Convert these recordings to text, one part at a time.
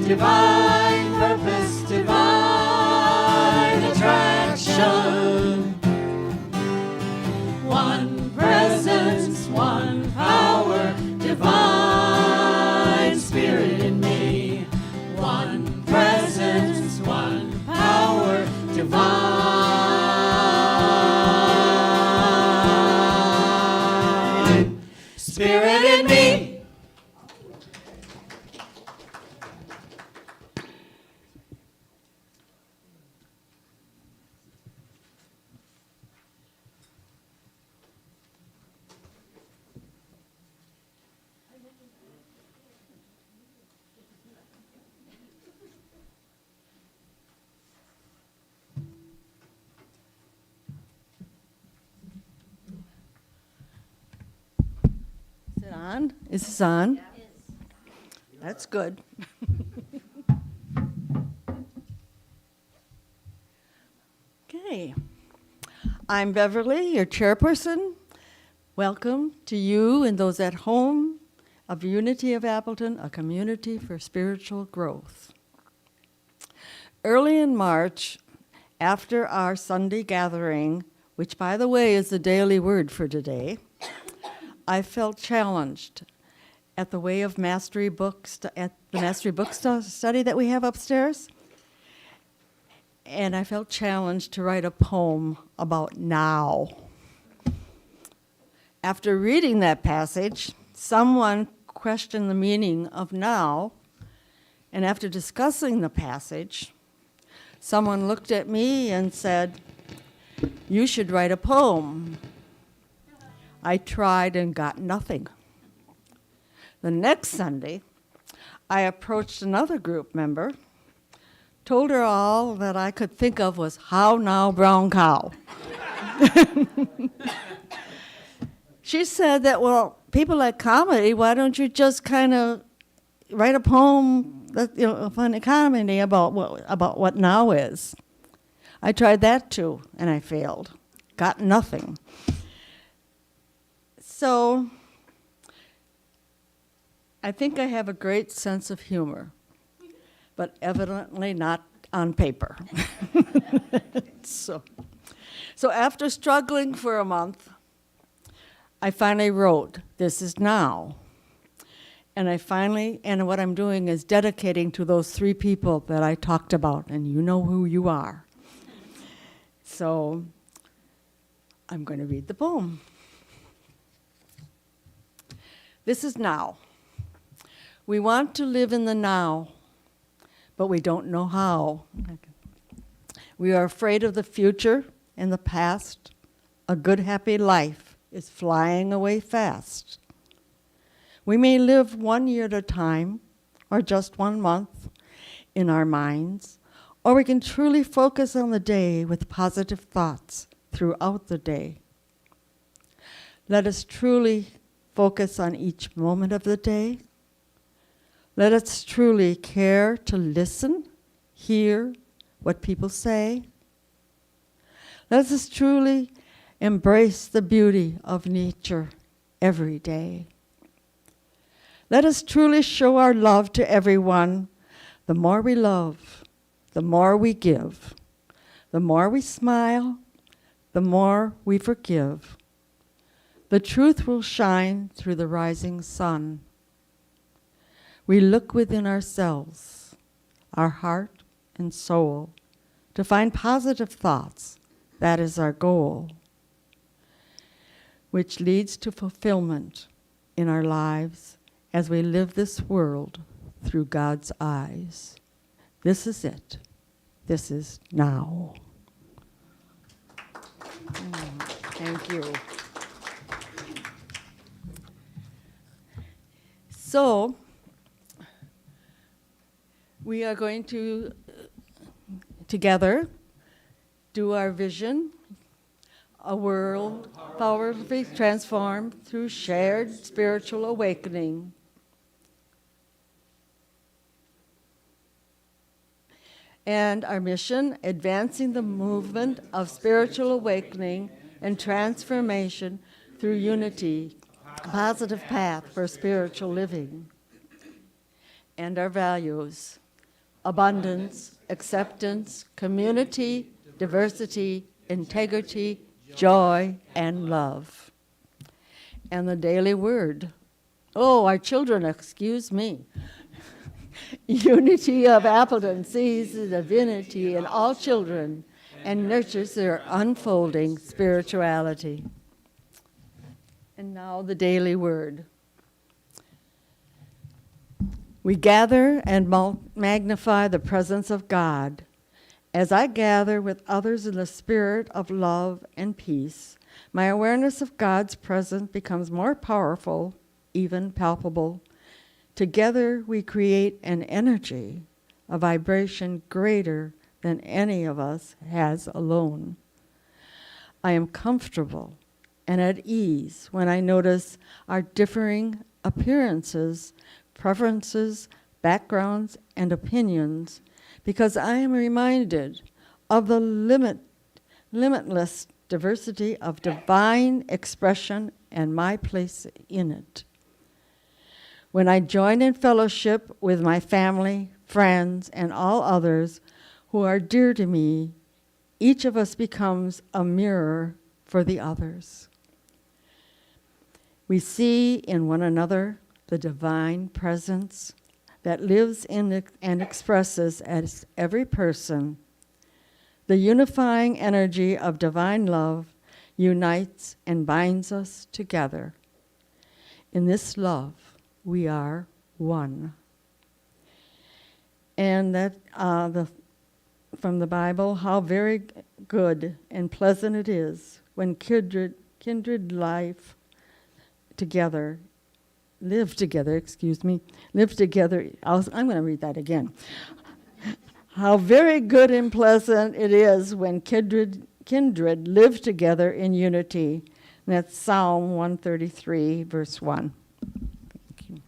divine purpose, divine attraction. One presence, one power, divine spirit in me. One presence, one power, divine spirit in me. On? Is this on? Yes. That's good. Okay. I'm Beverly, your chairperson. Welcome to you and those at home of Unity of Appleton, a community for spiritual growth. Early in March, after our Sunday gathering, which by the way is the daily word for today, I felt challenged at the Way of Mastery books, at the Mastery book study that we have upstairs. And I felt challenged to write a poem about now. After reading that passage, someone questioned the meaning of now. And after discussing the passage, someone looked at me and said, "You should write a poem." I tried and got nothing. The next Sunday, I approached another group member, told her all that I could think of was "how now, brown cow." She said that, well, people like comedy, why don't you just kind of write a poem, that, a funny comedy about what now is. I tried that too, and I failed. Got nothing. So I think I have a great sense of humor, but evidently not on paper. So after struggling for a month, I finally wrote, "This is now." And what I'm doing is dedicating to those three people that I talked about, and you know who you are. So I'm going to read the poem. This is now. We want to live in the now, but we don't know how. We are afraid of the future and the past. A good, happy life is flying away fast. We may live 1 year at a time, or just 1 month in our minds, or we can truly focus on the day with positive thoughts throughout the day. Let us truly focus on each moment of the day. Let us truly care to listen, hear what people say. Let us truly embrace the beauty of nature every day. Let us truly show our love to everyone. The more we love, the more we give. The more we smile, the more we forgive. The truth will shine through the rising sun. We look within ourselves, our heart and soul, to find positive thoughts. That is our goal, which leads to fulfillment in our lives as we live this world through God's eyes. This is it. This is now. Thank you. So, we are going to, together, do our vision, a world powerfully transformed through shared spiritual awakening. And our mission, advancing the movement of spiritual awakening and transformation through unity, a positive path for spiritual living. And our values, abundance, acceptance, community, diversity, integrity, joy, and love. And the daily word. Oh, our children, excuse me. Unity of Appleton sees the divinity in all children and nurtures their unfolding spirituality. And now the daily word. We gather and magnify the presence of God. As I gather with others in the spirit of love and peace, my awareness of God's presence becomes more powerful, even palpable. Together we create an energy, a vibration greater than any of us has alone. I am comfortable and at ease when I notice our differing appearances, preferences, backgrounds, and opinions, because I am reminded of the limitless diversity of divine expression and my place in it. When I join in fellowship with my family, friends, and all others who are dear to me, each of us becomes a mirror for the others. We see in one another the divine presence that lives in and expresses as every person. The unifying energy of divine love unites and binds us together. In this love, we are one. And that from the Bible, how very good and pleasant it is when kindred live together. I'm going to read that again. How very good and pleasant it is when kindred live together in unity. And that's Psalm 133, verse 1. Thank you.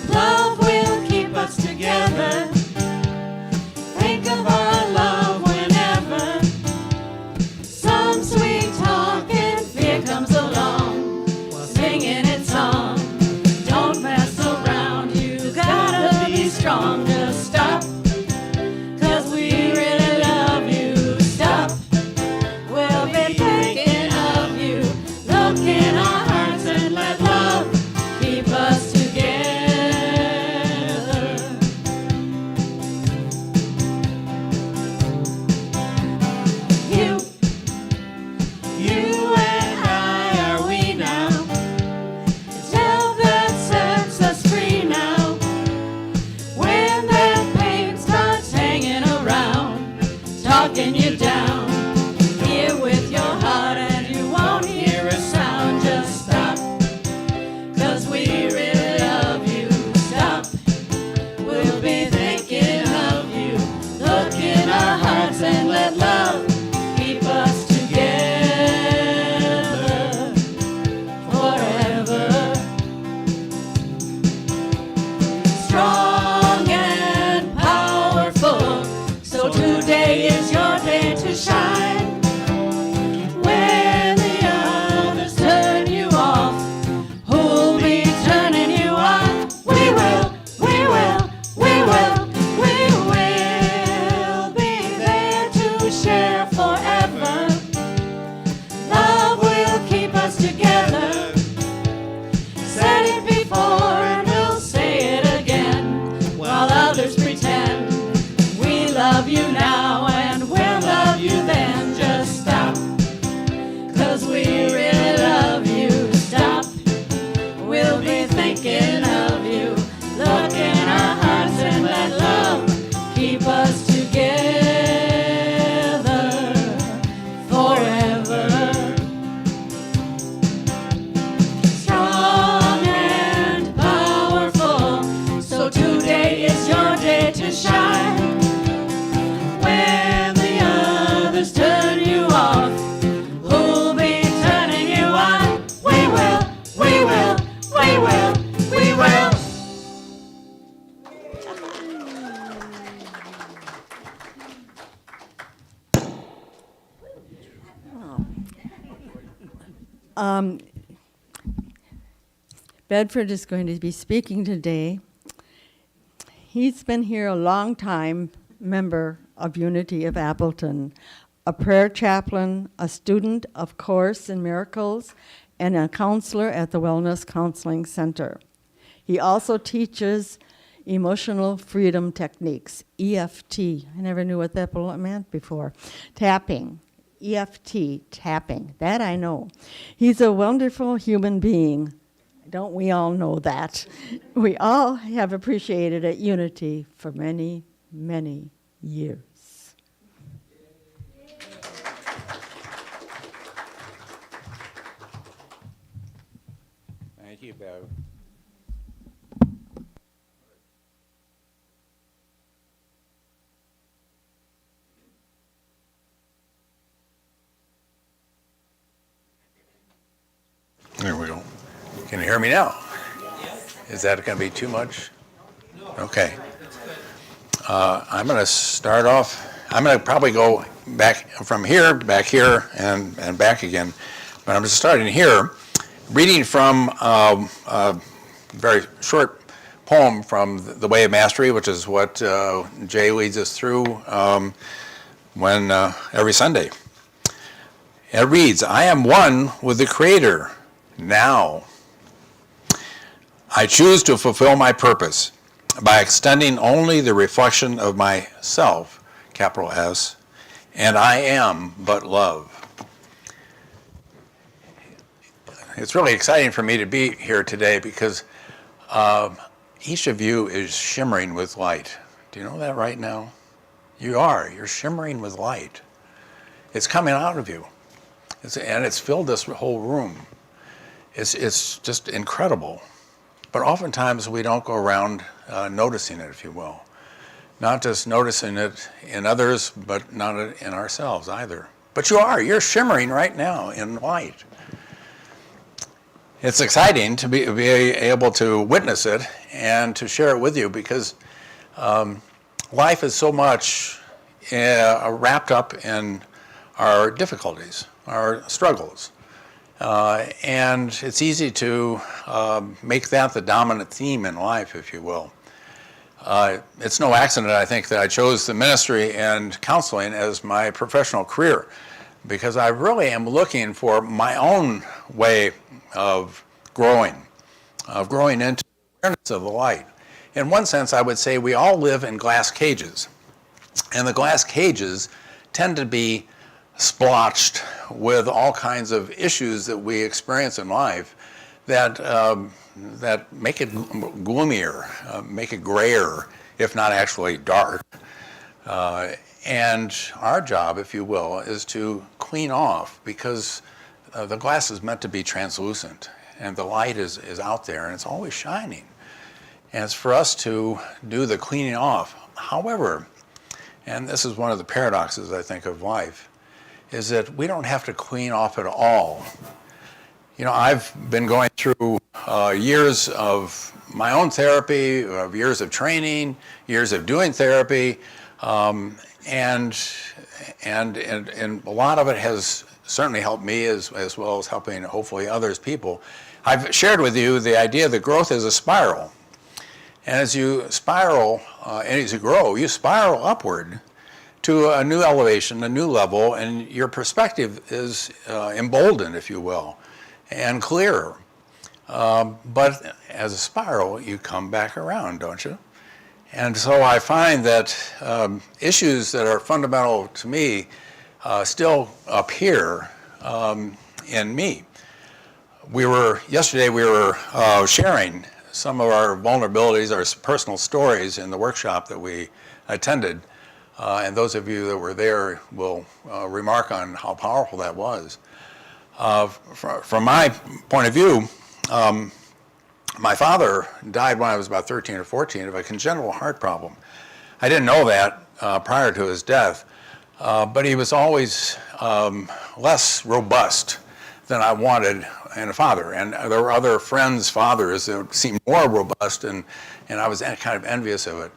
Love will keep us together. Think of our love whenever some sweet talking fear comes along, singing its song. Don't mess around, you gotta be strong. Just stop, 'cause we really love you. Stop, we'll be thinking of you. Look in our hearts and let love keep us together. You and I, are we now? It's love that sets us free now. When that pain starts hanging around, talking you down, here with your heart and you won't hear a sound. Just stop, 'cause we really love you. Stop, we'll be thinking of you. Look in our hearts and let love keep us together forever. Strong and powerful, so today is your day to shine. When the others turn you off, who'll be turning you on? We will, we will, we will, we will be there to share forever. Love will keep us together. Said it before and we'll say it again, while others pretend. We love you now and we'll love you then. Just stop, 'cause we really love you. Stop, we'll be thinking of you. Look in our hearts and let love keep us together forever. Strong and powerful, so today is your day to shine. When the others turn you off, who Bedford is going to be speaking today. He's been here a long time, member of Unity of Appleton, a prayer chaplain, a student of Course in Miracles, and a counselor at the Wellness Counseling Center. He also teaches emotional freedom techniques, EFT. I never knew what that meant before. Tapping, EFT, tapping. That I know. He's a wonderful human being. Don't we all know that? We all have appreciated at Unity for many, many years. Thank you, Bev. There we go. Can you hear me now? Is that going to be too much? Okay. I'm going to start off. I'm going to probably go back from here, back here, and back again. But I'm just starting here, reading from a very short poem from The Way of Mastery, which is what Jay leads us through every Sunday. It reads, I am one with the Creator now. I choose to fulfill my purpose by extending only the reflection of myself, capital S, and I am but love. It's really exciting for me to be here today because each of you is shimmering with light. Do you know that right now? You are. You're shimmering with light. It's coming out of you. And it's filled this whole room. It's just incredible. But oftentimes we don't go around noticing it, if you will. Not just noticing it in others, but not in ourselves either. But you are. You're shimmering right now in light. It's exciting to be able to witness it and to share it with you because life is so much wrapped up in our difficulties, our struggles. And it's easy to make that the dominant theme in life, if you will. It's no accident, I think, that I chose the ministry and counseling as my professional career, because I really am looking for my own way of growing into awareness of the light. In one sense, I would say we all live in glass cages, and the glass cages tend to be splotched with all kinds of issues that we experience in life that make it gloomier, make it grayer, if not actually dark. And our job, if you will, is to clean off, because the glass is meant to be translucent, and the light is out there, and it's always shining. And it's for us to do the cleaning off. However, and this is one of the paradoxes, I think, of life, is that we don't have to clean off at all. You know, I've been going through years of my own therapy, of years of training, years of doing therapy, and a lot of it has certainly helped me as well as helping, hopefully, others people. I've shared with you the idea that growth is a spiral. And as you spiral, and as you grow, you spiral upward to a new elevation, a new level, and your perspective is emboldened, if you will, and clearer. But as a spiral, you come back around, don't you? And so I find that issues that are fundamental to me still appear in me. Yesterday we were sharing some of our vulnerabilities, our personal stories in the workshop that we attended. And those of you that were there will remark on how powerful that was. From my point of view, my father died when I was about 13 or 14 of a congenital heart problem. I didn't know that prior to his death, but he was always less robust than I wanted in a father. And there were other friends' fathers that seemed more robust, and I was kind of envious of it.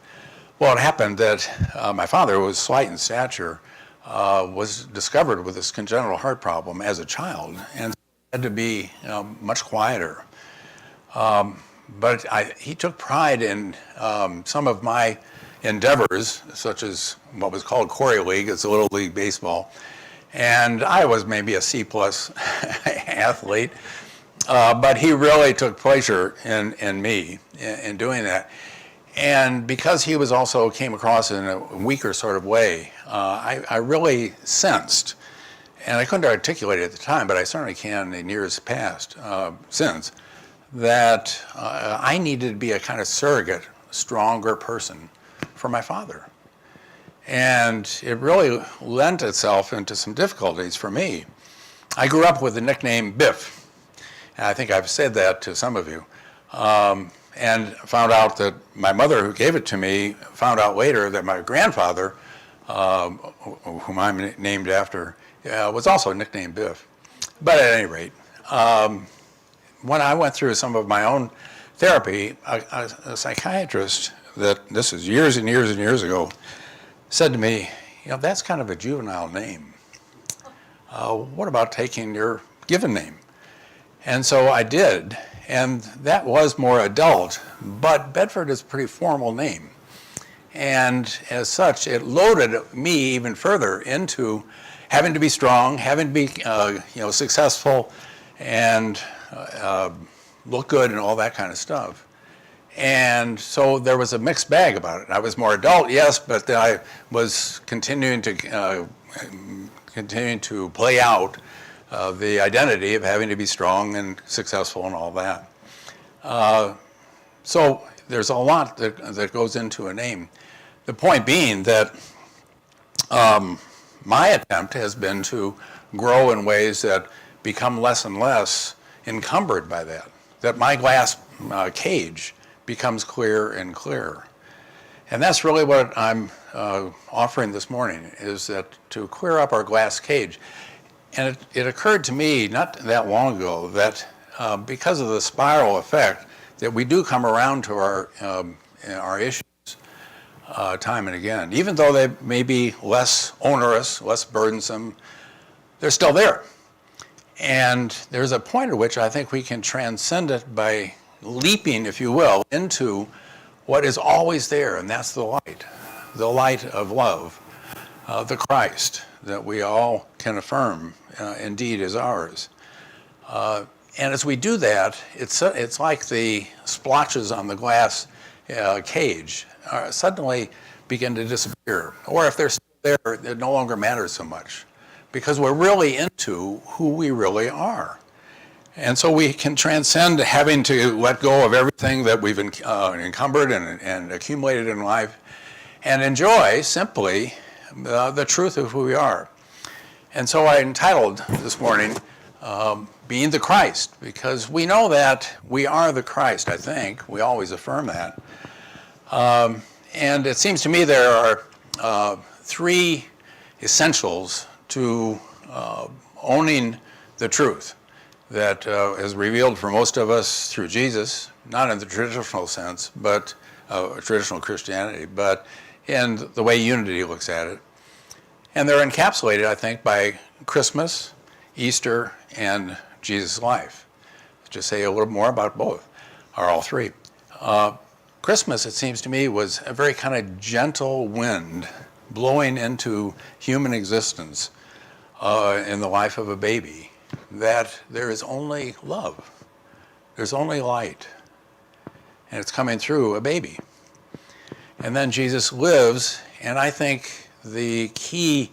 Well, it happened that my father was slight in stature, was discovered with this congenital heart problem as a child, and had to be much quieter. But he took pride in some of my endeavors, such as what was called Corey League. It's a little league baseball. And I was maybe a C-plus athlete, but he really took pleasure in me in doing that. And because he was also came across in a weaker sort of way, I really sensed, and I couldn't articulate it at the time, but I certainly can in years past since, that I needed to be a kind of surrogate, stronger person for my father. And it really lent itself into some difficulties for me. I grew up with the nickname Biff, and I think I've said that to some of you, and found out that my mother, who gave it to me, found out later that my grandfather, whom I'm named after, was also nicknamed Biff. But at any rate, when I went through some of my own therapy, a psychiatrist, that this is years and years and years ago, said to me, that's kind of a juvenile name. What about taking your given name? And so I did, and that was more adult, but Bedford is a pretty formal name. And as such, it loaded me even further into having to be strong, having to be successful, and look good and all that kind of stuff. And so there was a mixed bag about it. I was more adult, yes, but I was continuing to play out the identity of having to be strong and successful and all that. So there's a lot that goes into a name. The point being that my attempt has been to grow in ways that become less and less encumbered by that my glass cage becomes clearer and clearer. And that's really what I'm offering this morning, is that to clear up our glass cage. And it occurred to me not that long ago that because of the spiral effect, that we do come around to our issues time and again. Even though they may be less onerous, less burdensome, they're still there. And there's a point at which I think we can transcend it by leaping, if you will, into what is always there, and that's the light of love, the Christ that we all can affirm indeed is ours. And as we do that, it's like the splotches on the glass cage suddenly begin to disappear. Or if they're still there, it no longer matters so much, because we're really into who we really are. And so we can transcend having to let go of everything that we've encumbered and accumulated in life, and enjoy simply the truth of who we are. And so I entitled this morning, Being the Christ, because we know that we are the Christ, I think. We always affirm that. And it seems to me there are three essentials to owning the truth that is revealed for most of us through Jesus, not in the traditional sense, but traditional Christianity, but in the way Unity looks at it. And they're encapsulated, I think, by Christmas, Easter, and Jesus' life. Let's just say a little more about both, or all three. Christmas, it seems to me, was a very kind of gentle wind blowing into human existence in the life of a baby, that there is only love, there's only light, and it's coming through a baby. And then Jesus lives, and I think the key,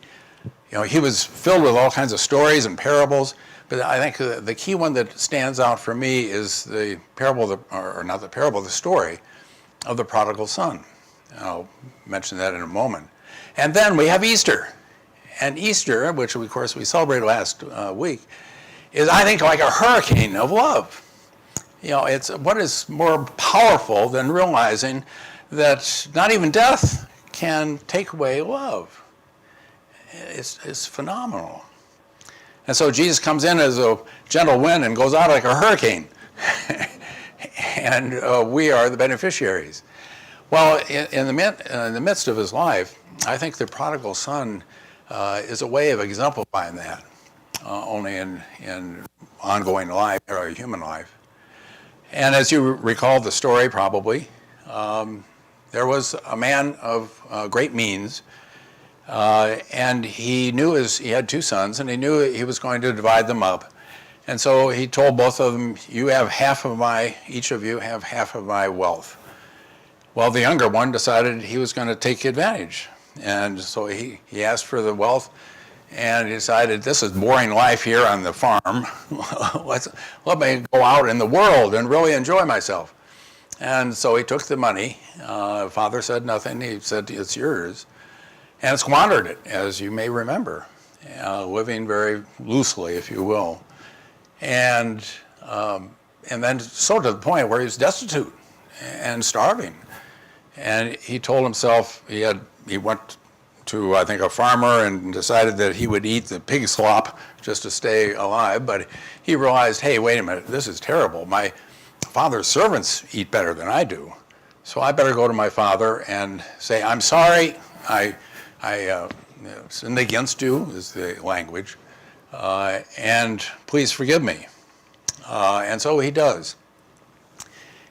he was filled with all kinds of stories and parables, but I think the key one that stands out for me is the parable, or not the parable, the story of the prodigal son. I'll mention that in a moment. And then we have Easter. And Easter, which of course we celebrated last week, is, I think, like a hurricane of love. It's what is more powerful than realizing that not even death can take away love. It's phenomenal. And so Jesus comes in as a gentle wind and goes out like a hurricane. And we are the beneficiaries. Well, in the midst of his life, I think the prodigal son is a way of exemplifying that, only in ongoing life or human life. And as you recall the story probably, there was a man of great means, and he knew he had 2 sons, and he knew he was going to divide them up. And so he told both of them, each of you have half of my wealth. Well, the younger one decided he was going to take advantage. And so he asked for the wealth, and he decided, this is boring life here on the farm. Let me go out in the world and really enjoy myself. And so he took the money. Father said nothing. He said, it's yours. And squandered it, as you may remember, living very loosely, if you will. And then so to the point where he was destitute and starving. And he told himself he went to, I think, a farmer and decided that he would eat the pig slop just to stay alive. But he realized, hey, wait a minute, this is terrible. My father's servants eat better than I do. So I better go to my father and say, I'm sorry, I sinned against you, is the language, and please forgive me. And so he does.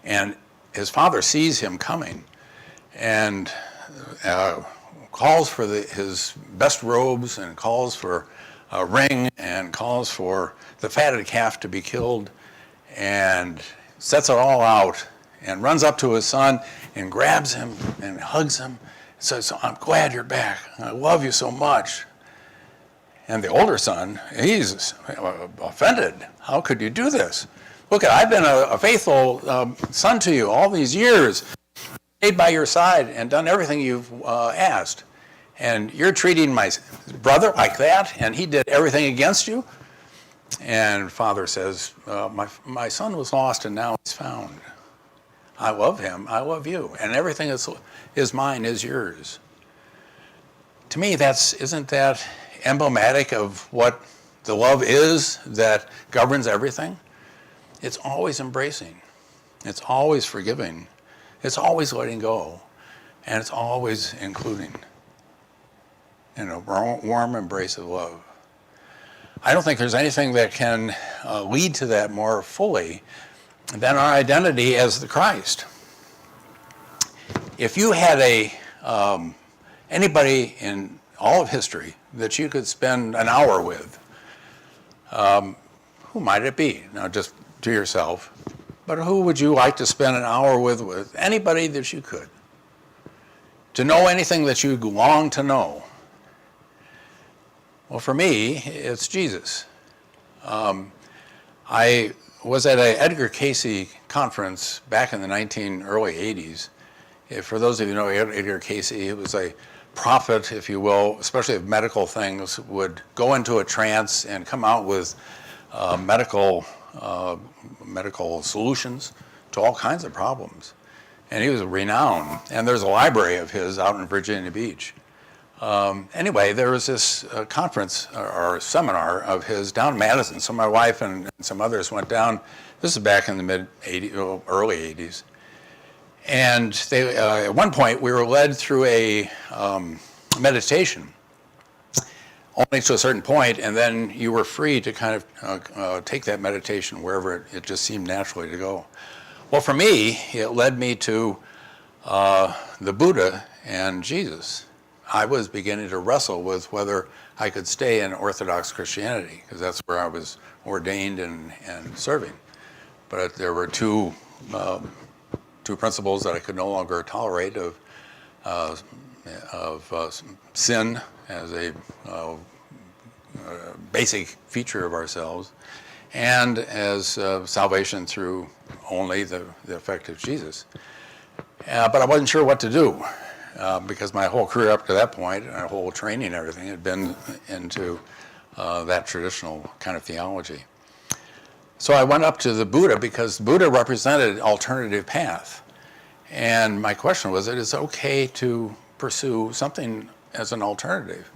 And his father sees him coming and calls for his best robes, and calls for a ring, and calls for the fatted calf to be killed, and sets it all out, and runs up to his son and grabs him and hugs him and says, I'm glad you're back. I love you so much. And the older son, he's offended. How could you do this? Look, I've been a faithful son to you all these years, stayed by your side and done everything you've asked. And you're treating my brother like that, and he did everything against you? And father says, my son was lost and now he's found. I love him, I love you, and everything is mine is yours. To me, isn't that emblematic of what the love is that governs everything? It's always embracing. It's always forgiving. It's always letting go. And it's always including in a warm embrace of love. I don't think there's anything that can lead to that more fully than our identity as the Christ. If you had anybody in all of history that you could spend an hour with, who might it be? Now, just to yourself. But who would you like to spend an hour with anybody that you could? To know anything that you long to know? Well, for me, it's Jesus. I was at an Edgar Cayce conference back in the early 80s. For those of you who know Edgar Cayce, he was a prophet, if you will, especially of medical things, would go into a trance and come out with medical solutions to all kinds of problems. And he was renowned. And there's a library of his out in Virginia Beach. Anyway, there was this conference or seminar of his down in Madison. So my wife and some others went down. This is back in the early 80s. And at one point, we were led through a meditation, only to a certain point, and then you were free to kind of take that meditation wherever it just seemed naturally to go. Well, for me, it led me to the Buddha and Jesus. I was beginning to wrestle with whether I could stay in Orthodox Christianity, because that's where I was ordained and serving. But there were two principles that I could no longer tolerate of sin as a basic feature of ourselves, and as salvation through only the effect of Jesus. But I wasn't sure what to do, because my whole career up to that point, my whole training and everything had been into that traditional kind of theology. So I went up to the Buddha because Buddha represented alternative path. And my question was, it is okay to pursue something as an alternative?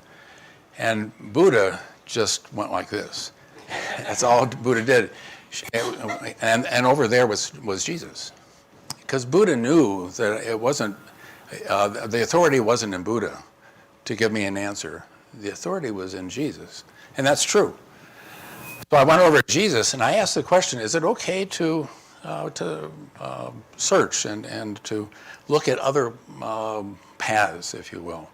And Buddha just went like this. That's all Buddha did. And over there was Jesus. Because Buddha knew that it wasn't, the authority wasn't in Buddha to give me an answer. The authority was in Jesus. And that's true. So I went over to Jesus and I asked the question, is it okay to search and to look at other paths, if you will?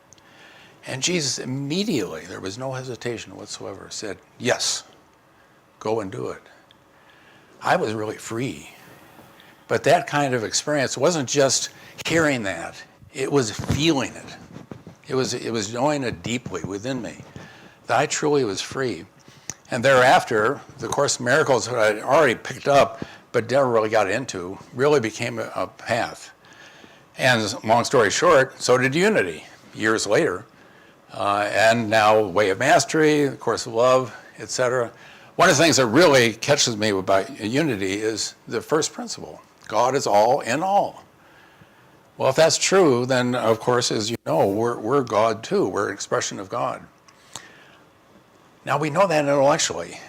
And Jesus immediately, there was no hesitation whatsoever, said, yes, go and do it. I was really free. But that kind of experience wasn't just hearing that, it was feeling it. It was knowing it deeply within me, that I truly was free. And thereafter, the Course in Miracles that I'd already picked up, but never really got into, really became a path. And long story short, so did Unity years later. And now Way of Mastery, the Course of Love, etc. One of the things that really catches me about Unity is the first principle. God is all in all. Well, if that's true, then of course, as you know, we're God too. We're an expression of God. Now we know that intellectually,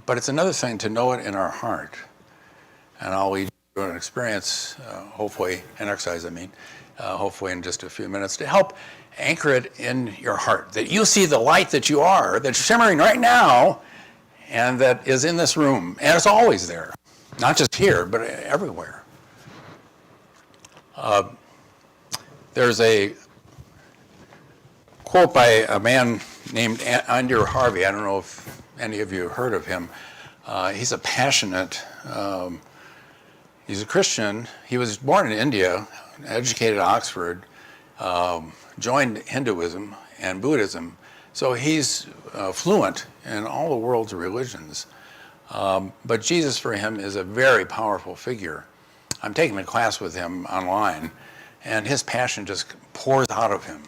but it's another thing to know it in our heart. And I'll lead you to an experience, hopefully, an exercise hopefully in just a few minutes, to help anchor it in your heart. That you see the light that you are, that's shimmering right now, and that is in this room. And it's always there. Not just here, but everywhere. There's a quote by a man named Andrew Harvey. I don't know if any of you have heard of him. He's a passionate, he's a Christian. He was born in India, educated at Oxford, joined Hinduism and Buddhism. So he's fluent in all the world's religions. But Jesus for him is a very powerful figure. I'm taking a class with him online, and his passion just pours out of him,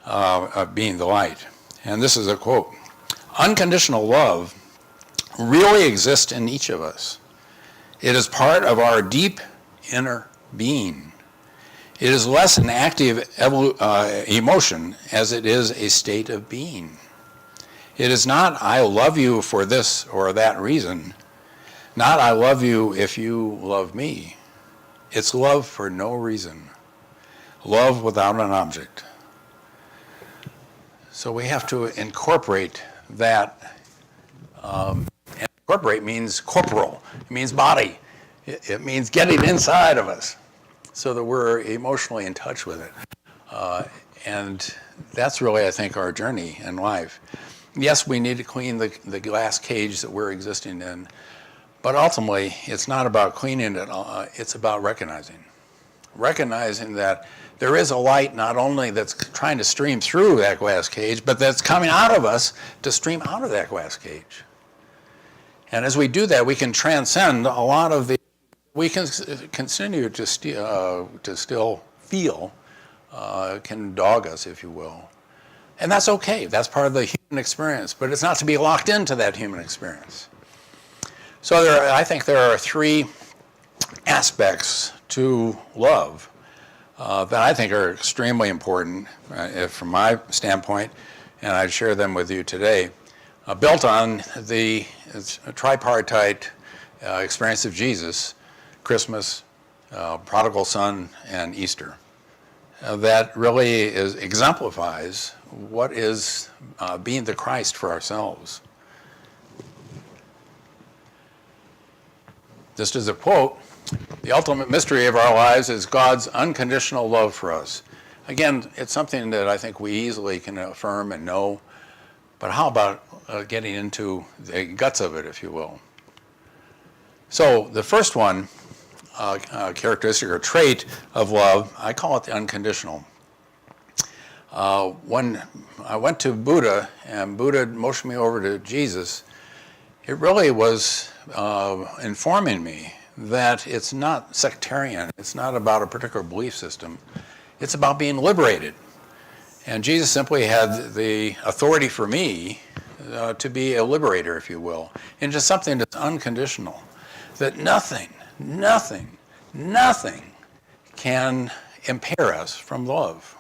of being the light. And this is a quote: "Unconditional love really exists in each of us. It is part of our deep inner being. It is less an active emotion as it is a state of being. It is not, I love you for this or that reason. Not, I love you if you love me. It's love for no reason. Love without an object." So we have to incorporate that. And incorporate means corporal. It means body. It means getting inside of us so that we're emotionally in touch with it. And that's really, I think, our journey in life. Yes, we need to clean the glass cage that we're existing in, but ultimately, it's not about cleaning it, it's about recognizing that there is a light not only that's trying to stream through that glass cage, but that's coming out of us to stream out of that glass cage. And as we do that, we can transcend a lot of the, we can continue to still feel, can dog us, if you will. And that's okay, that's part of the human experience, but it's not to be locked into that human experience. So I think there are three aspects to love that I think are extremely important from my standpoint, and I'd share them with you today, built on the tripartite experience of Jesus, Christmas, prodigal son, and Easter. That really exemplifies what is being the Christ for ourselves. Just as a quote, "The ultimate mystery of our lives is God's unconditional love for us." Again, it's something that I think we easily can affirm and know, but how about getting into the guts of it, if you will? So the first one, characteristic or trait of love, I call it the unconditional. When I went to Buddha and Buddha motioned me over to Jesus, it really was informing me that it's not sectarian, it's not about a particular belief system, it's about being liberated. And Jesus simply had the authority for me to be a liberator, if you will, into something that's unconditional, that nothing can impair us from love.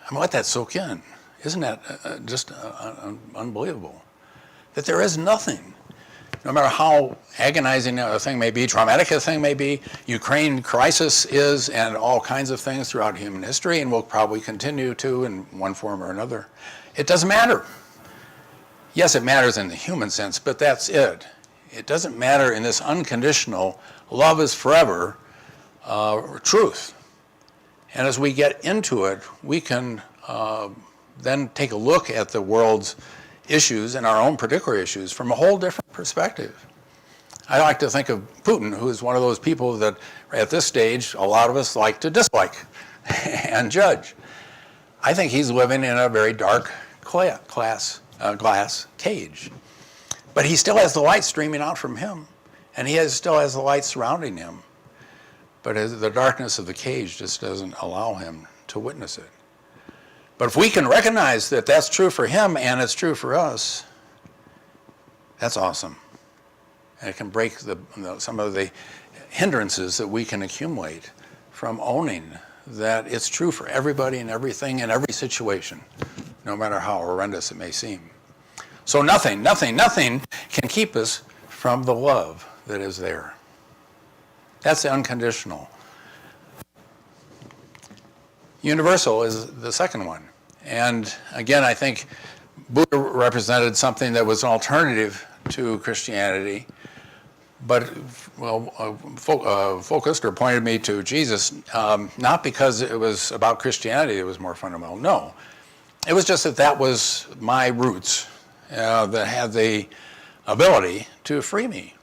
I mean, let that soak in. Isn't that just unbelievable? That there is nothing, no matter how agonizing a thing may be, traumatic a thing may be, Ukraine crisis is, and all kinds of things throughout human history, and will probably continue to in one form or another. It doesn't matter. Yes, it matters in the human sense, but that's it. It doesn't matter in this unconditional, love is forever truth. And as we get into it, we can then take a look at the world's issues and our own particular issues from a whole different perspective. I like to think of Putin, who is one of those people that at this stage, a lot of us like to dislike and judge. I think he's living in a very dark glass cage. But he still has the light streaming out from him, and he still has the light surrounding him. But the darkness of the cage just doesn't allow him to witness it. But if we can recognize that that's true for him and it's true for us, that's awesome. And it can break some of the hindrances that we can accumulate from owning that it's true for everybody and everything in every situation, no matter how horrendous it may seem. So nothing can keep us from the love that is there. That's the unconditional. Universal is the second one. And again, I think Buddha represented something that was an alternative to Christianity. But, focused or pointed me to Jesus, not because it was about Christianity that was more fundamental. No. It was just that was my roots that had the ability to free me.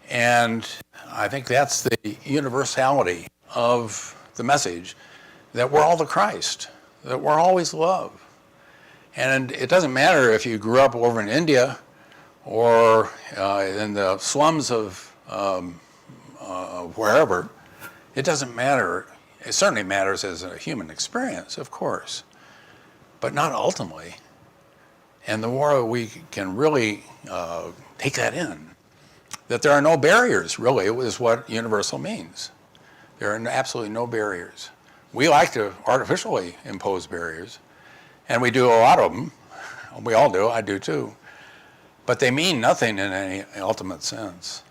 And I think that's the universality of the message, that we're all the Christ, that we're always love. And it doesn't matter if you grew up over in India or in the slums of wherever. It doesn't matter. It certainly matters as a human experience, of course, but not ultimately. And the more we can really take that in, that there are no barriers, really, is what universal means. There are absolutely no barriers. We like to artificially impose barriers, and we do a lot of them. We all do, I do too. But they mean nothing in any ultimate sense.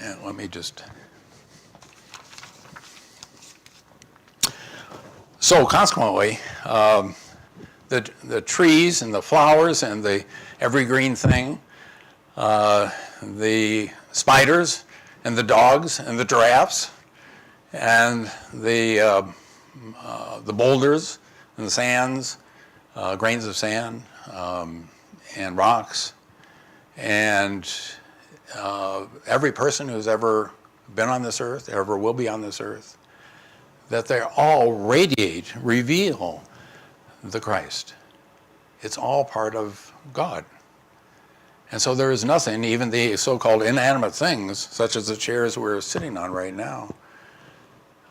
And let me just... So consequently, the trees and the flowers and the every green thing, the spiders and the dogs and the giraffes and the boulders and the sands, grains of sand and rocks, and every person who's ever been on this earth, ever will be on this earth, that they all radiate, reveal the Christ. It's all part of God. And so there is nothing, even the so-called inanimate things, such as the chairs we're sitting on right now,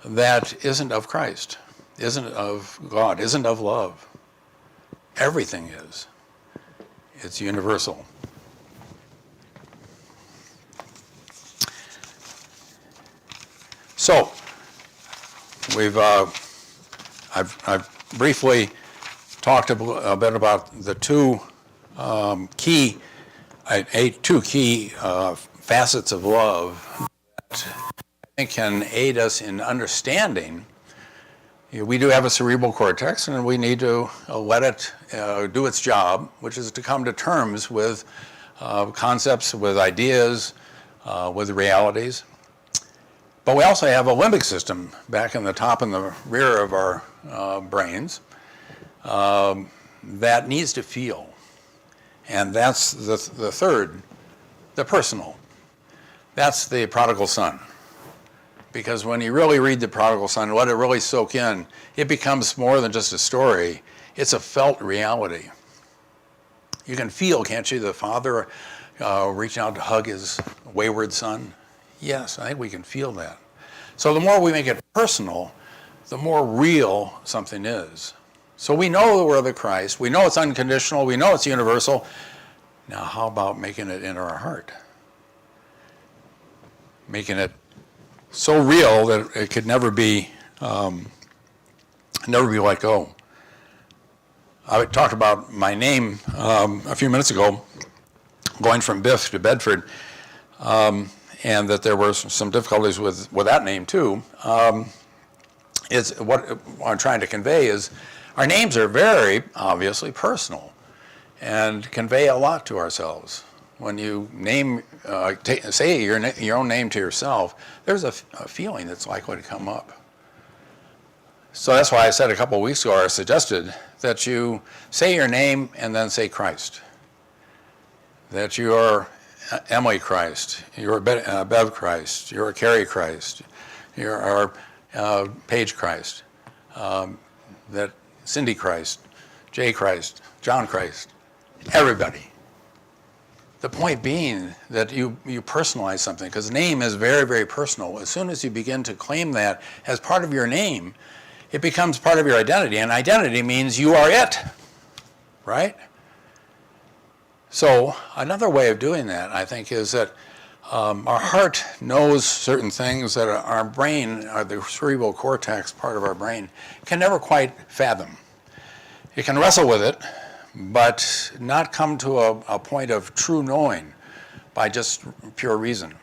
that isn't of Christ, isn't of God, isn't of love. Everything is. It's universal. So, I've briefly talked a bit about the two key facets of love that I think can aid us in understanding. We do have a cerebral cortex, and we need to let it do its job, which is to come to terms with concepts, with ideas, with realities. But we also have a limbic system back in the top and the rear of our brains that needs to feel. And that's the third, the personal. That's the prodigal son. Because when you really read the prodigal son, let it really soak in, it becomes more than just a story. It's a felt reality. You can feel, can't you, the father reaching out to hug his wayward son? Yes, I think we can feel that. So the more we make it personal, the more real something is. So we know that we're the Christ. We know it's unconditional. We know it's universal. Now, how about making it enter our heart? Making it so real that it could never be let go. I talked about my name a few minutes ago, going from Biff to Bedford, and that there were some difficulties with that name too. It's what I'm trying to convey is our names are very obviously personal and convey a lot to ourselves. When you name, say your own name to yourself, there's a feeling that's likely to come up. So that's why I said a couple of weeks ago, or suggested, that you say your name and then say Christ. That you are Emily Christ, you're Bev Christ, you're Carrie Christ, you're Paige Christ, that Cindy Christ, Jay Christ, John Christ, everybody. The point being that you personalize something, because name is very, very personal. As soon as you begin to claim that as part of your name, it becomes part of your identity, and identity means you are it, right? So another way of doing that, I think, is that our heart knows certain things that our brain, or the cerebral cortex part of our brain, can never quite fathom. It can wrestle with it, but not come to a point of true knowing by just pure reason.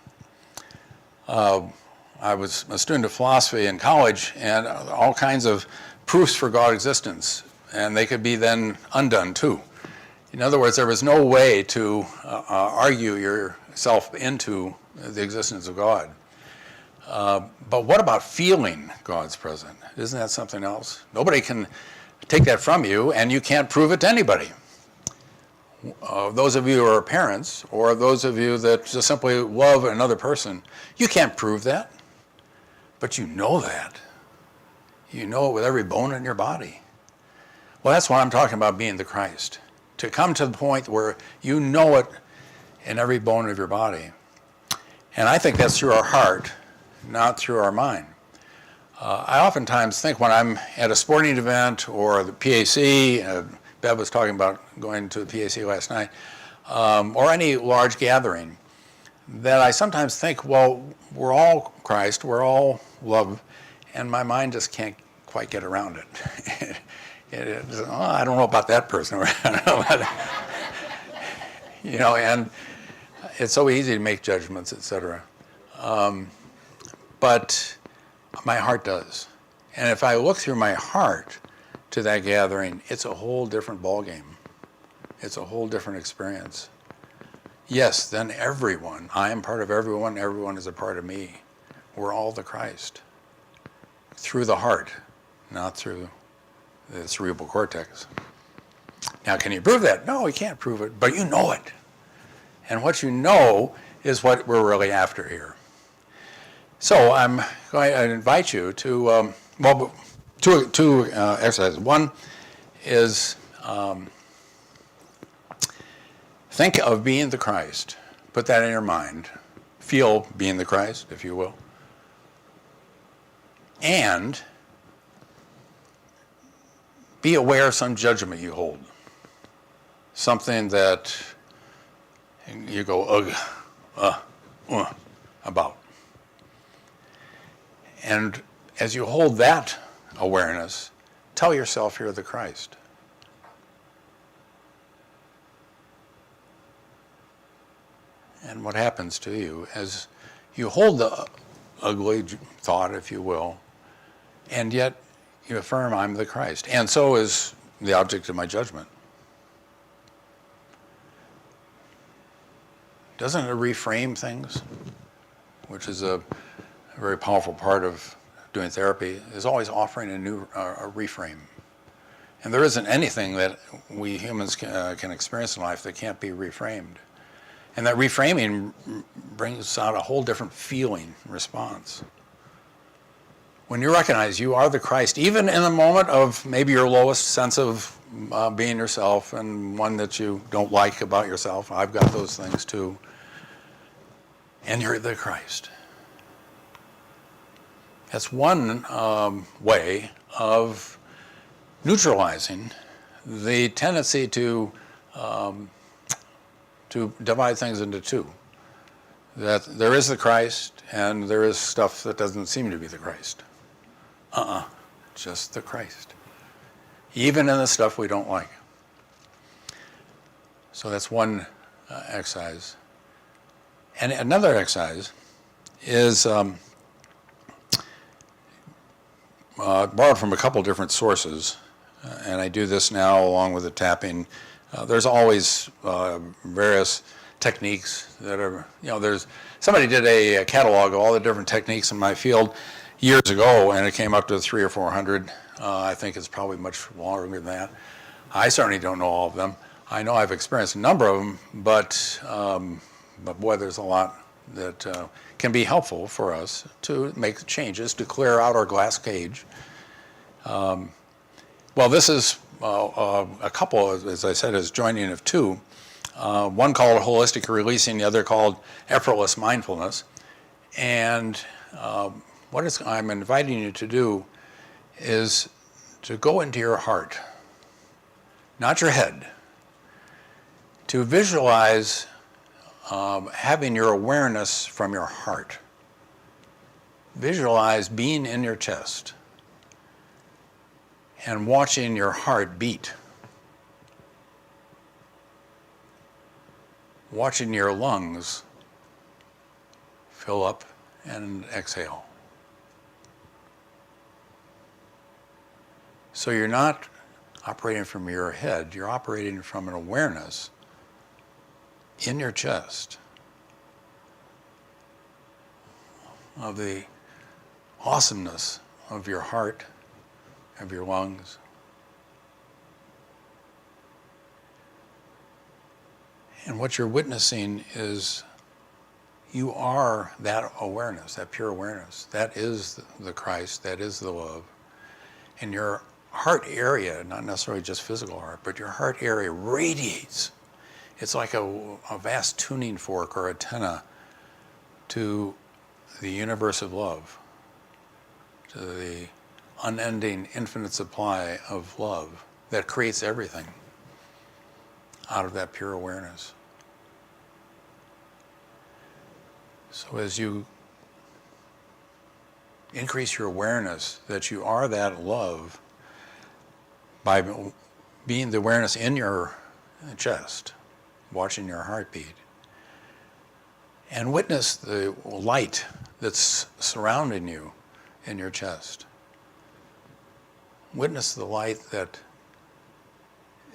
I was a student of philosophy in college, and all kinds of proofs for God's existence, and they could be then undone too. In other words, there was no way to argue yourself into the existence of God. But what about feeling God's presence? Isn't that something else? Nobody can take that from you, and you can't prove it to anybody. Those of you who are parents, or those of you that just simply love another person, you can't prove that, but you know that. You know it with every bone in your body. Well, that's what I'm talking about, being the Christ. To come to the point where you know it in every bone of your body. And I think that's through our heart, not through our mind. I oftentimes think when I'm at a sporting event or the PAC, Bev was talking about going to the PAC last night, or any large gathering, that I sometimes think, well, we're all Christ, we're all love, and my mind just can't quite get around it. I don't know about that person. And it's so easy to make judgments, etc. But my heart does. And if I look through my heart to that gathering, it's a whole different ballgame. It's a whole different experience. Yes, then everyone, I am part of everyone, everyone is a part of me. We're all the Christ. Through the heart, not through the cerebral cortex. Now, can you prove that? No, you can't prove it, but you know it. And what you know is what we're really after here. So I'm going to invite you to, two exercises. One is think of being the Christ. Put that in your mind. Feel being the Christ, if you will. And be aware of some judgment you hold. Something that you go, about. And as you hold that awareness, tell yourself you're the Christ. And what happens to you as you hold the ugly thought, if you will, and yet you affirm, I'm the Christ. And so is the object of my judgment. Doesn't it reframe things? Which is a very powerful part of doing therapy, is always offering a new a reframe. And there isn't anything that we humans can experience in life that can't be reframed. And that reframing brings out a whole different feeling response. When you recognize you are the Christ, even in the moment of maybe your lowest sense of being yourself and one that you don't like about yourself, I've got those things too, and you're the Christ. That's one way of neutralizing the tendency to divide things into two. That there is the Christ and there is stuff that doesn't seem to be the Christ. Just the Christ. Even in the stuff we don't like. So that's one exercise. And another exercise is borrowed from a couple different sources, and I do this now along with the tapping. There's always various techniques that are, somebody did a catalog of all the different techniques in my field years ago, and it came up to 300 or 400. I think it's probably much longer than that. I certainly don't know all of them. I know I've experienced a number of them, but boy, there's a lot that can be helpful for us to make changes to clear out our glass cage. Well, this is a couple, as I said, is joining of two. One called holistic releasing, the other called effortless mindfulness. And what I'm inviting you to do is to go into your heart, not your head, to visualize having your awareness from your heart. Visualize being in your chest and watching your heart beat. Watching your lungs fill up and exhale. So you're not operating from your head, you're operating from an awareness in your chest of the awesomeness of your heart, of your lungs. And what you're witnessing is you are that awareness, that pure awareness. That is the Christ, that is the love. And your heart area, not necessarily just physical heart, but your heart area radiates. It's like a vast tuning fork or antenna to the universe of love, to the unending, infinite supply of love that creates everything out of that pure awareness. So as you increase your awareness that you are that love by being the awareness in your chest, watching your heartbeat, and witness the light that's surrounding you in your chest. Witness the light that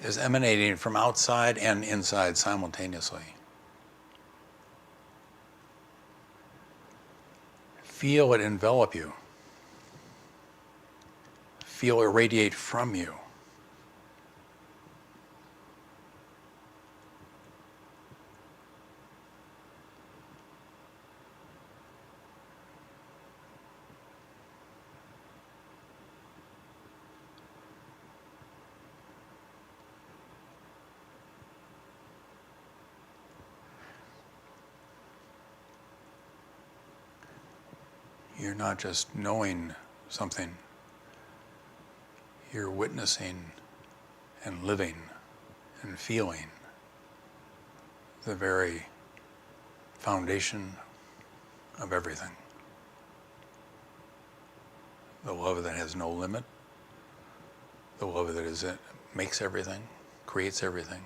is emanating from outside and inside simultaneously. Feel it envelop you. Feel it radiate from you. You're not just knowing something, you're witnessing and living and feeling the very foundation of everything. The love that has no limit, the love that makes everything, creates everything,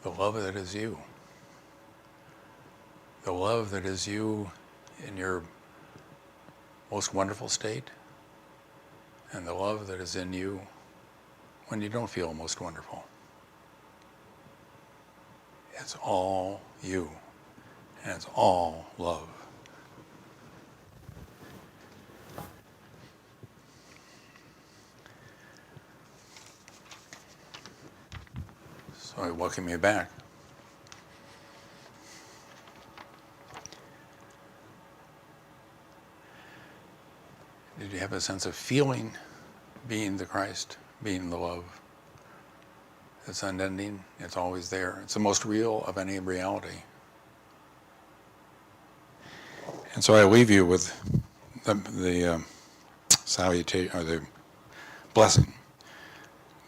the love that is you. The love that is you in your most wonderful state, and the love that is in you when you don't feel most wonderful. It's all you, and it's all love. So I welcome you back. Did you have a sense of feeling being the Christ, being the love? It's unending, it's always there. It's the most real of any reality. And so I leave you with the salutation, or the blessing.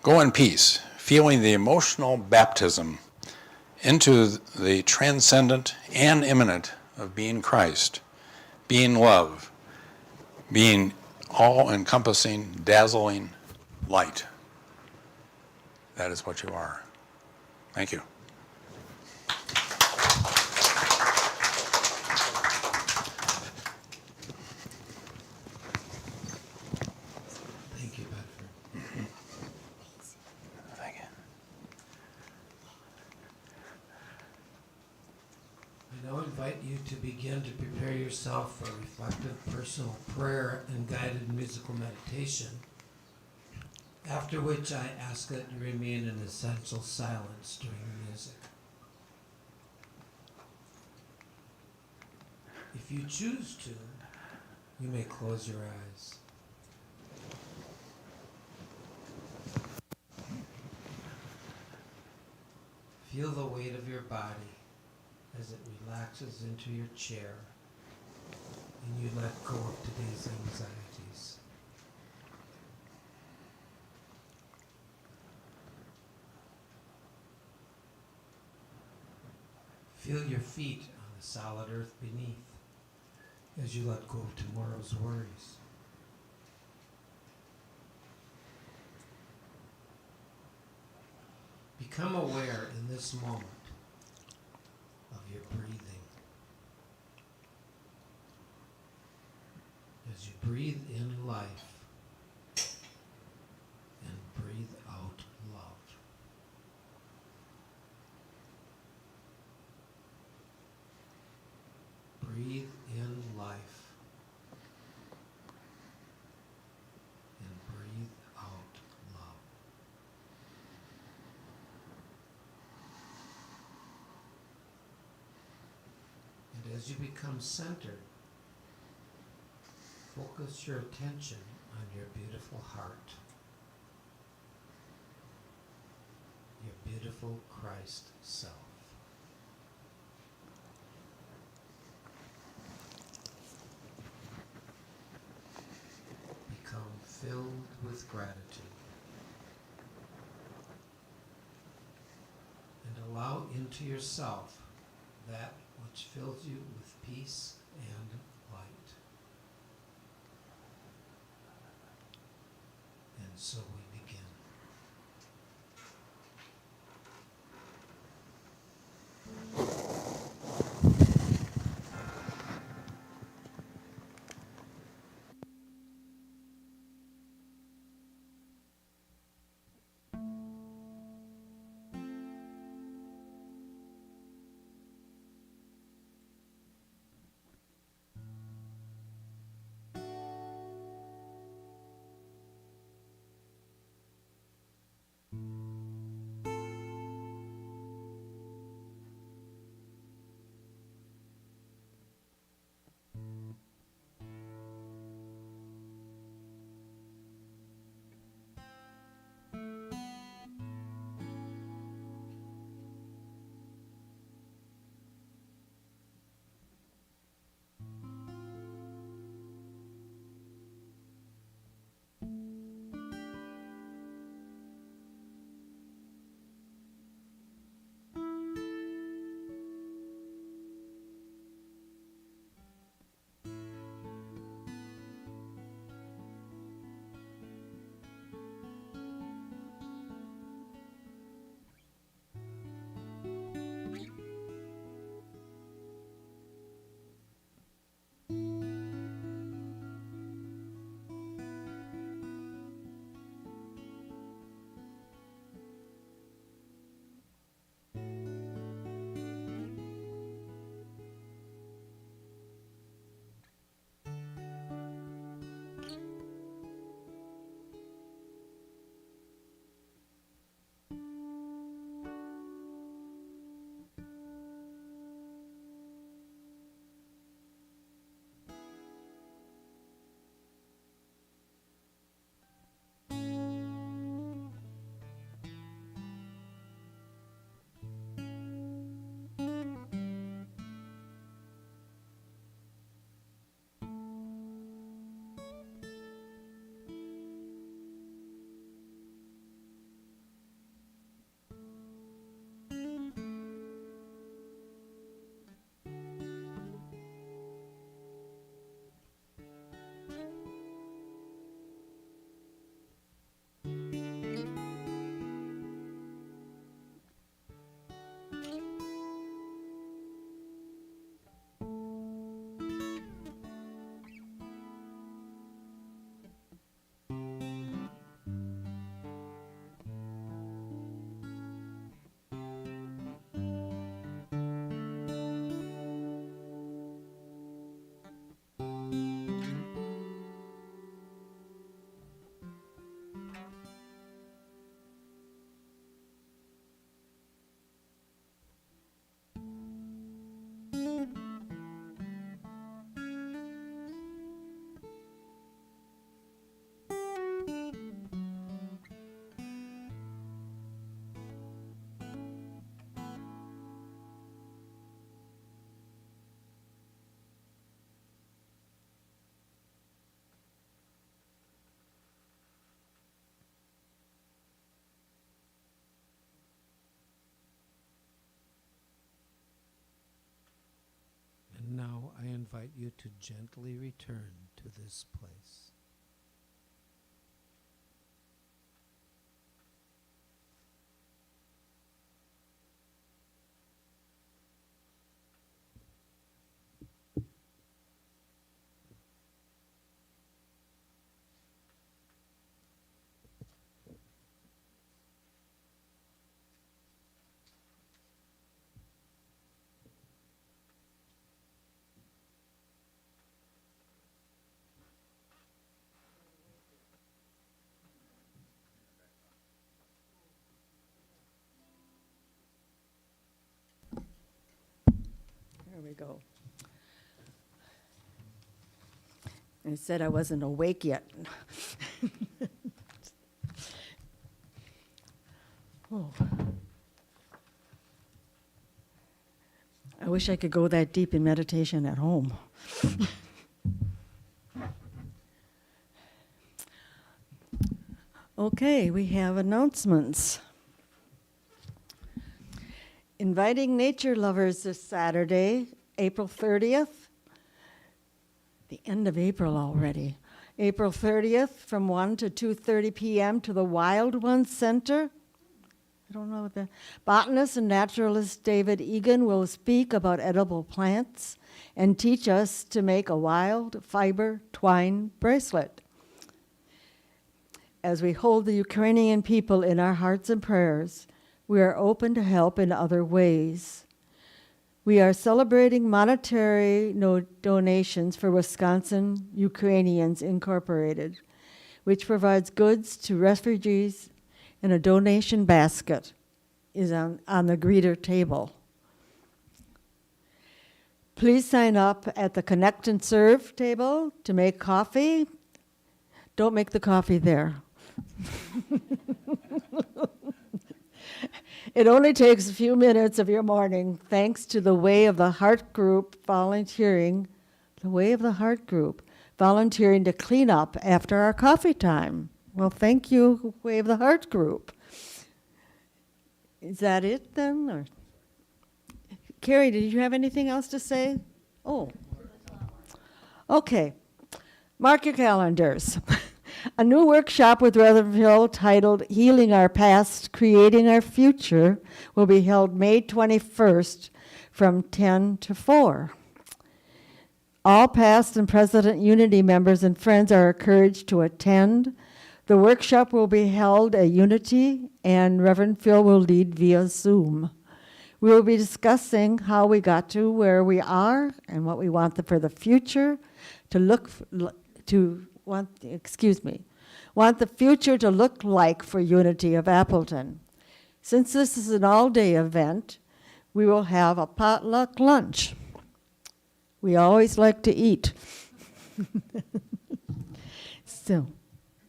Go in peace, feeling the emotional baptism into the transcendent and immanent of being Christ, being love, being all-encompassing, dazzling light. That is what you are. Thank you. now invite you to begin to prepare yourself for reflective personal prayer and guided musical meditation, after which I ask that you remain in essential silence during the music. If you choose to, you may close your eyes. Feel the weight of your body as it relaxes into your chair and you let go of today's anxieties. Feel your feet on the solid earth beneath as you let go of tomorrow's worries. Become aware in this moment of your breathing. As you breathe in life and breathe out love. Breathe in life and breathe out love. And as you become centered, focus your attention on your beautiful heart, your beautiful Christ self. Become filled with gratitude and allow into yourself that which fills you with peace and light. And so we begin. invite you to gently return to this place. There we go. I said I wasn't awake yet. Oh. I wish I could go that deep in meditation at home. Okay, we have announcements. Inviting nature lovers this Saturday, April 30th. The end of April already. April 30th from 1 to 2:30 p.m. to the Wild Ones Center. I don't know what the botanist and naturalist David Egan will speak about edible plants and teach us to make a wild fiber twine bracelet. As we hold the Ukrainian people in our hearts and prayers, we are open to help in other ways. We are celebrating monetary donations for Wisconsin Ukrainians Incorporated, which provides goods to refugees, and a donation basket is on the greeter table. Please sign up at the Connect and Serve table to make coffee. Don't make the coffee there. It only takes a few minutes of your morning, thanks to the Way of the Heart group volunteering, volunteering to clean up after our coffee time. Well, thank you, Way of the Heart group. Is that it then? Or? Carrie, did you have anything else to say? Oh. Okay. Mark your calendars. A new workshop with Reverend Phil titled Healing Our Past, Creating Our Future will be held May 21st from 10 to 4. All past and present Unity members and friends are encouraged to attend. The workshop will be held at Unity, and Reverend Phil will lead via Zoom. We will be discussing how we got to where we are and what we want for the future want the future to look like for Unity of Appleton. Since this is an all-day event, we will have a potluck lunch. We always like to eat. So,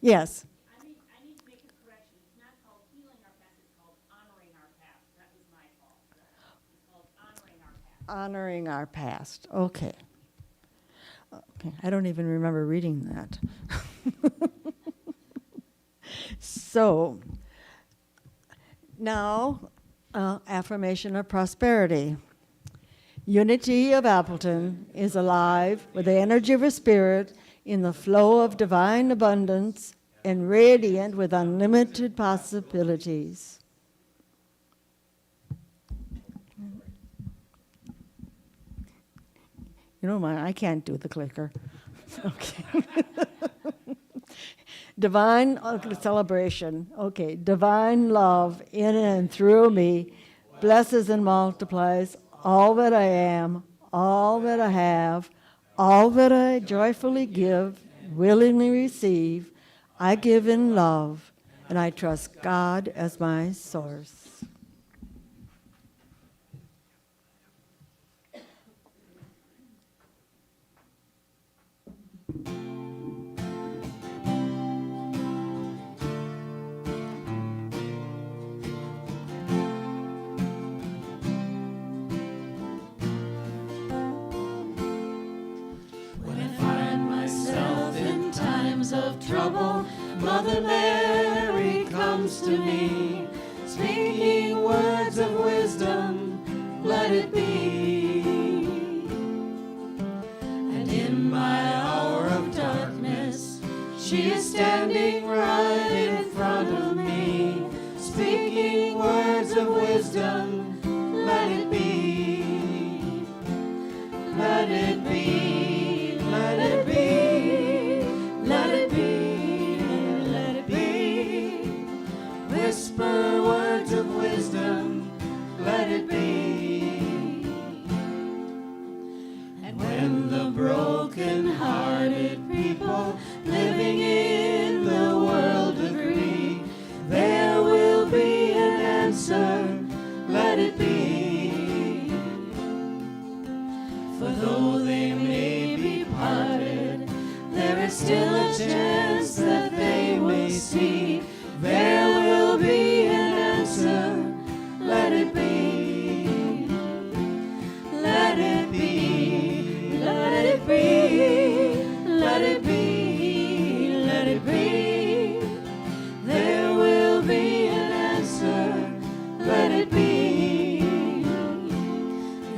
yes. I need to make a correction. It's not called healing our past, it's called honoring our past. That was my fault. It's called honoring our past. Honoring our past. Okay. Okay. I don't even remember reading that. So, now, affirmation of prosperity. Unity of Appleton is alive with the energy of a spirit in the flow of divine abundance and radiant with unlimited possibilities. You know, I can't do the clicker. Okay. Divine celebration. Okay. Divine love in and through me blesses and multiplies all that I am, all that I have, all that I joyfully give, willingly receive. I give in love, and I trust God as my source. Of trouble, Mother Mary comes to me, speaking words of wisdom, let it be. let it be. For though they may be parted, there is still a chance that they will see. There will be an answer, let it be. Let it be, let it be, let it be, let it be. There will be an answer, let it be.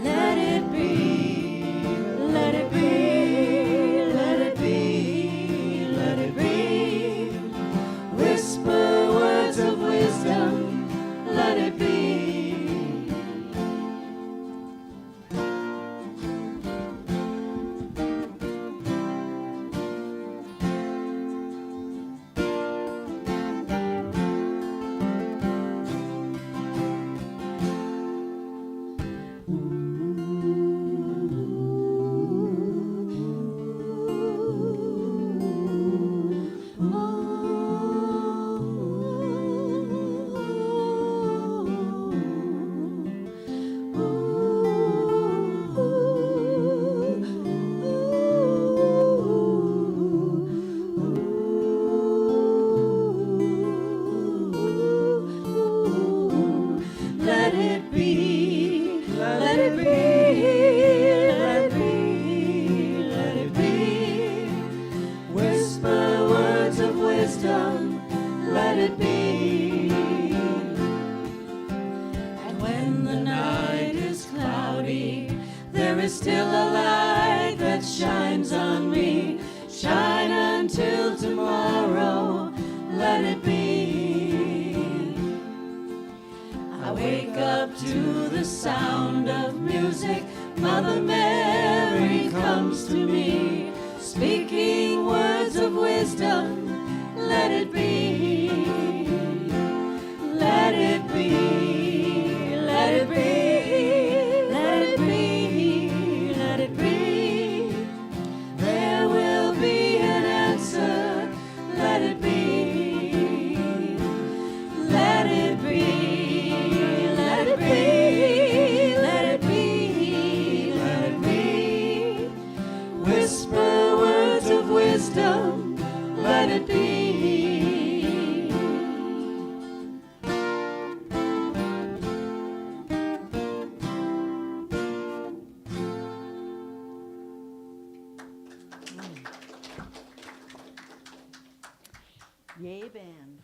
Let it be, let it be, let it be, let it be. Whisper words of wisdom, let it be. Let it be, let it be, let it be, let it be. Whisper words of wisdom, let it be. And when the night is cloudy, there is still a light that shines on me. Shine until tomorrow, let it be. I wake up to the sound of music. Mother Mary comes to me, speaking words of wisdom. Let it be. Let it be. Let it be. Let it be. Let it be. There will be an answer. Let it be. Let it be. Let it be. Let it be. Let it be. Whisper words of wisdom. Let it be. Yay, band.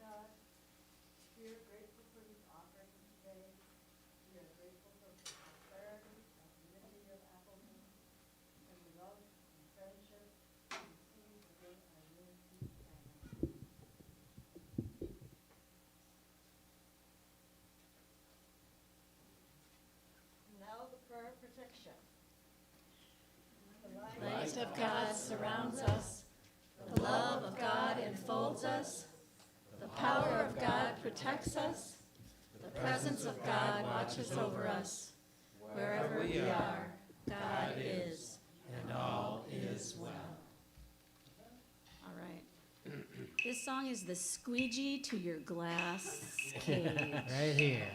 God, we are grateful for these offerings today. We are grateful for the prosperity and unity of Appleton, and the love and friendship we see within our unity family. Now the prayer of protection. The light of God surrounds us. The love of God enfolds us. The power of God protects us. The presence of God watches over us. Wherever we are, God is. And all is well. All right. This song is the squeegee to your glass cage. Right here.